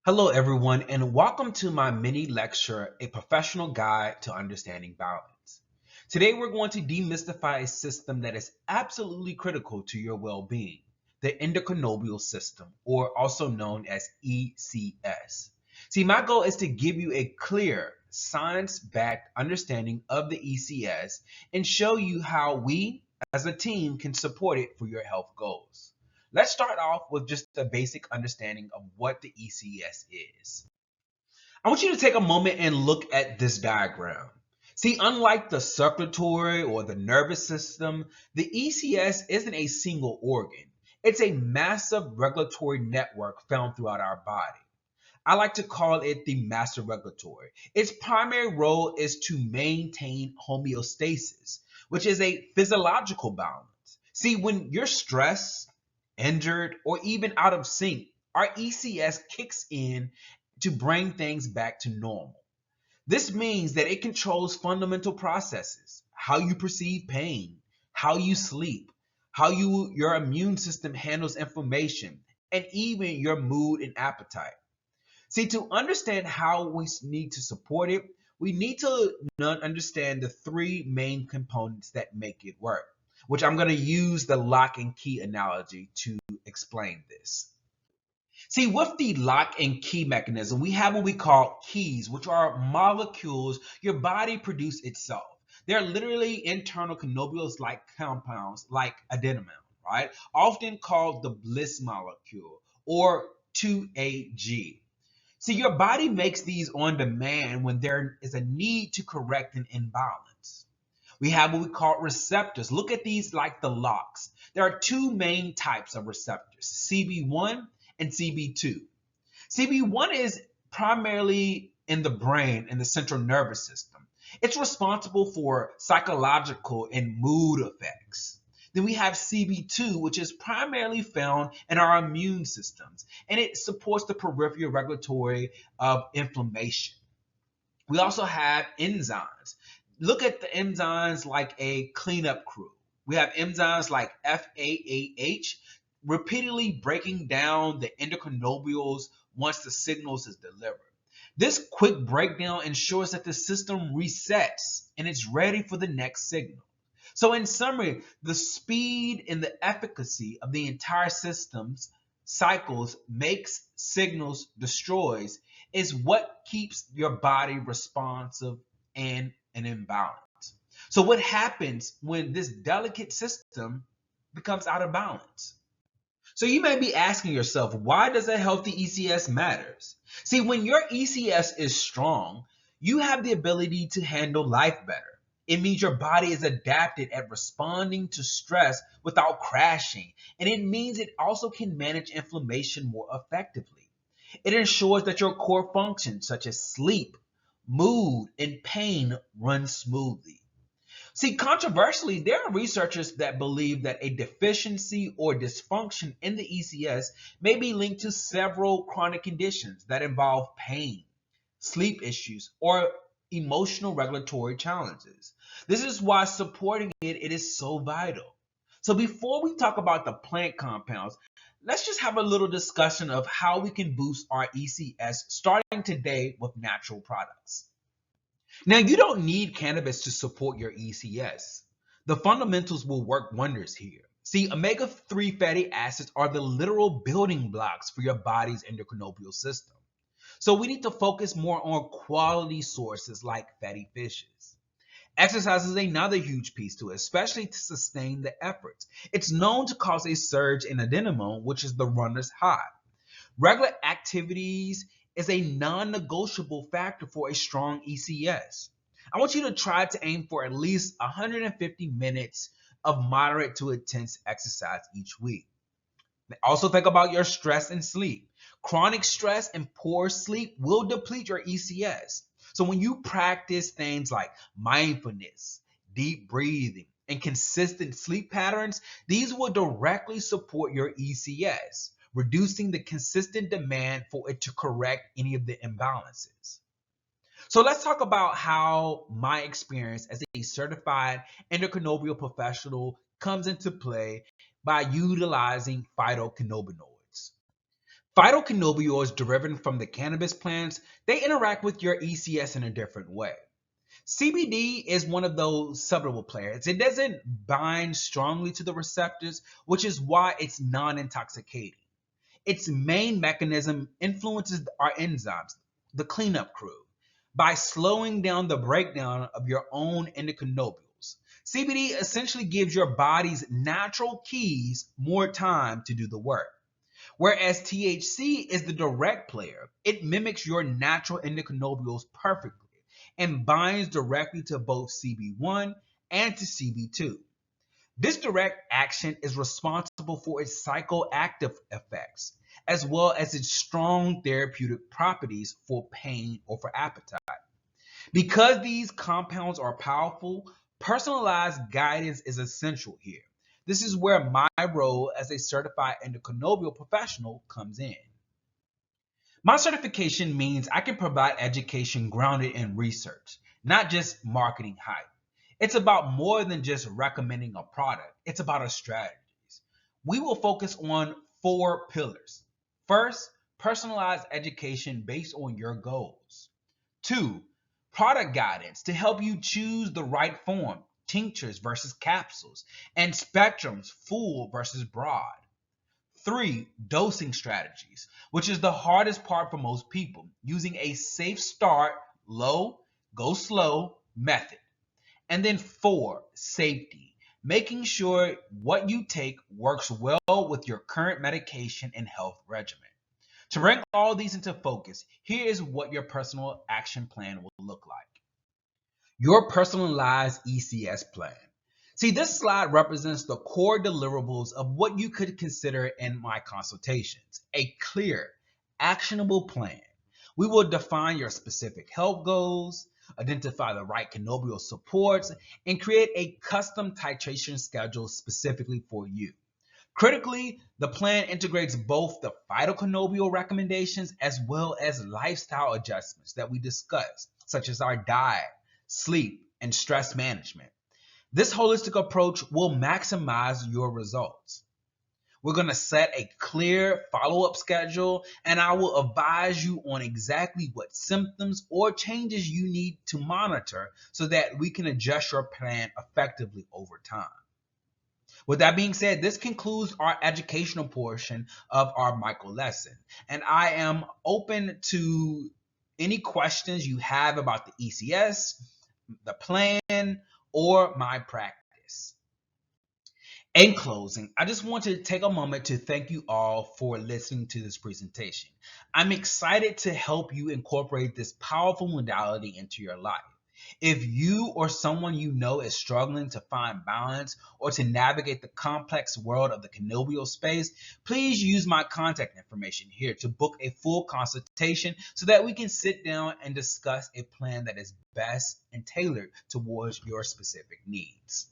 Hello, everyone, and welcome to my mini lecture, A Professional Guide to Understanding Balance. Today, we're going to demystify a system that is absolutely critical to your well-being, the endocannabinoid system, or also known as ECS. See, my goal is to give you a clear, science-backed understanding of the ECS and show you how we, as a team, can support it for your health goals. Let's start off with just a basic understanding of what the ECS is. I want you to take a moment and look at this diagram. See, unlike the circulatory or the nervous system, the ECS isn't a single organ. It's a massive regulatory network found throughout our body. I like to call it the master regulatory. Its primary role is to maintain homeostasis, which is a physiological balance. See, when you're stressed, injured, or even out of sync, our ECS kicks in to bring things back to normal. This means that it controls fundamental processes, how you perceive pain, how you sleep, your immune system handles inflammation, and even your mood and appetite. See, to understand how we need to support it, we need to understand the three main components that make it work, which I'm going to use the lock and key analogy to explain this. See, with the lock and key mechanism, we have what we call keys, which are molecules your body produces itself. They're literally internal cannabinoids like compounds like adenine, right? Often called the bliss molecule or 2AG. See, your body makes these on demand when there is a need to correct an imbalance. We have what we call receptors. Look at these like the locks. There are two main types of receptors, CB1 and CB2. CB1 is primarily in the brain and the central nervous system. It's responsible for psychological and mood effects. Then we have CB2, which is primarily found in our immune systems, and it supports the peripheral regulatory of inflammation. We also have enzymes. Look at the enzymes like a cleanup crew. We have enzymes like FAAH, repeatedly breaking down the endocannabinoids once the signals is delivered. This quick breakdown ensures that the system resets and it's ready for the next signal. So in summary, the speed and the efficacy of the entire system's cycles makes, signals, destroys is what keeps your body responsive and in balance. So what happens when this delicate system becomes out of balance? So you may be asking yourself, why does a healthy ECS matters? See, when your ECS is strong, you have the ability to handle life better. It means your body is adapted at responding to stress without crashing, and it means it also can manage inflammation more effectively. It ensures that your core functions such as sleep, mood, and pain run smoothly. See, controversially, there are researchers that believe that a deficiency or dysfunction in the ECS may be linked to several chronic conditions that involve pain, sleep issues, or emotional regulatory challenges. This is why supporting it is so vital. So before we talk about the plant compounds, let's just have a little discussion of how we can boost our ECS starting today with natural products. Now, you don't need cannabis to support your ECS. The fundamentals will work wonders here. See, omega-3 fatty acids are the literal building blocks for your body's endocannabinoid system. So we need to focus more on quality sources like fatty fishes. Exercise is another huge piece to it, especially to sustain the efforts. It's known to cause a surge in adrenaline, which is the runner's high. Regular activities is a non-negotiable factor for a strong ECS. I want you to try to aim for at least 150 minutes of moderate to intense exercise each week. Also think about your stress and sleep. Chronic stress and poor sleep will deplete your ECS. So when you practice things like mindfulness, deep breathing, and consistent sleep patterns, these will directly support your ECS, reducing the consistent demand for it to correct any of the imbalances. So let's talk about how my experience as a certified endocannabinoid professional comes into play by utilizing phytocannabinoids. Phytocannabinoids derived from the cannabis plants, they interact with your ECS in a different way. CBD is one of those subtle players. It doesn't bind strongly to the receptors, which is why it's non-intoxicating. Its main mechanism influences our enzymes, the cleanup crew, by slowing down the breakdown of your own endocannabinoids. CBD essentially gives your body's natural keys more time to do the work. Whereas THC is the direct player, it mimics your natural endocannabinoids perfectly and binds directly to both CB1 and to CB2. This direct action is responsible for its psychoactive effects, as well as its strong therapeutic properties for pain or for appetite. Because these compounds are powerful, personalized guidance is essential here. This is where my role as a certified endocannabinoid professional comes in. My certification means I can provide education grounded in research, not just marketing hype. It's about more than just recommending a product, it's about our strategies. We will focus on four pillars. First, personalized education based on your goals. Two, product guidance to help you choose the right form, tinctures versus capsules, and spectrums, full versus broad. Three, dosing strategies, which is the hardest part for most people, using a safe start, low, go slow method. And then four, safety, making sure what you take works well with your current medication and health regimen. To bring all these into focus, here is what your personal action plan will look like. Your personalized ECS plan. See, this slide represents the core deliverables of what you could consider in my consultations. A clear, actionable plan. We will define your specific health goals, identify the right cannabinoid supports, and create a custom titration schedule specifically for you. Critically, the plan integrates both the phytocannabinoid recommendations as well as lifestyle adjustments that we discussed, such as our diet, sleep, and stress management. This holistic approach will maximize your results. We're going to set a clear follow-up schedule, and I will advise you on exactly what symptoms or changes you need to monitor so that we can adjust your plan effectively over time. With that being said, this concludes our educational portion of our micro lesson, and I am open to any questions you have about the ECS, the plan, or my practice. In closing, I just want to take a moment to thank you all for listening to this presentation. I'm excited to help you incorporate this powerful modality into your life. If you or someone you know is struggling to find balance or to navigate the complex world of the cannabinoid space, please use my contact information here to book a full consultation so that we can sit down and discuss a plan that is best and tailored towards your specific needs.